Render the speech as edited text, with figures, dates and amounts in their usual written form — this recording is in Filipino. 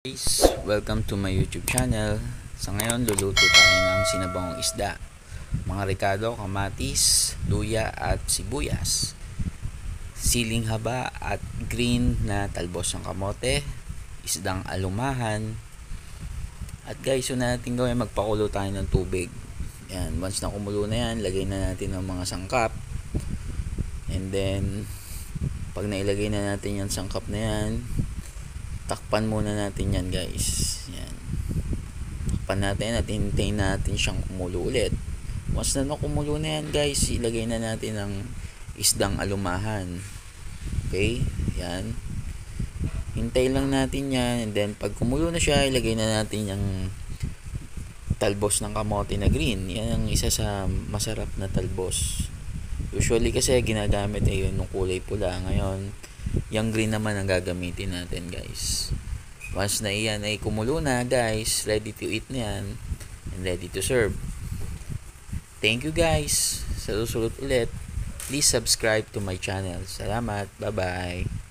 Guys, welcome to my YouTube channel. Sa ngayon, luluto tayo ng sinabawang isda. Mga rekado, kamatis, luya at sibuyas. Siling haba at green na talbos ng kamote. Isdang alumahan. At guys, yun natin gawin, magpakulo tayo ng tubig. Yan, once na kumulo na yan, lagay na natin ng mga sangkap. And then, pag nailagay na natin yung sangkap na yan, takpan muna natin yan guys. Yan. Takpan natin at hintayin natin siyang kumulo ulit. Once na kumulo na yan guys, ilagay na natin ang isdang alumahan. Okay? Yan. Hintay lang natin yan. And then pag kumulo na siya, ilagay na natin yung talbos ng kamote na green. Yan ang isa sa masarap na talbos. Usually kasi ginagamit yun ng kulay pula. Ngayon, yung green naman ang gagamitin natin guys. Once na iyan ay kumulo na guys, ready to eat na yan and ready to serve. Thank you guys. Sa susunod ulit, please subscribe to my channel. Salamat. Bye bye.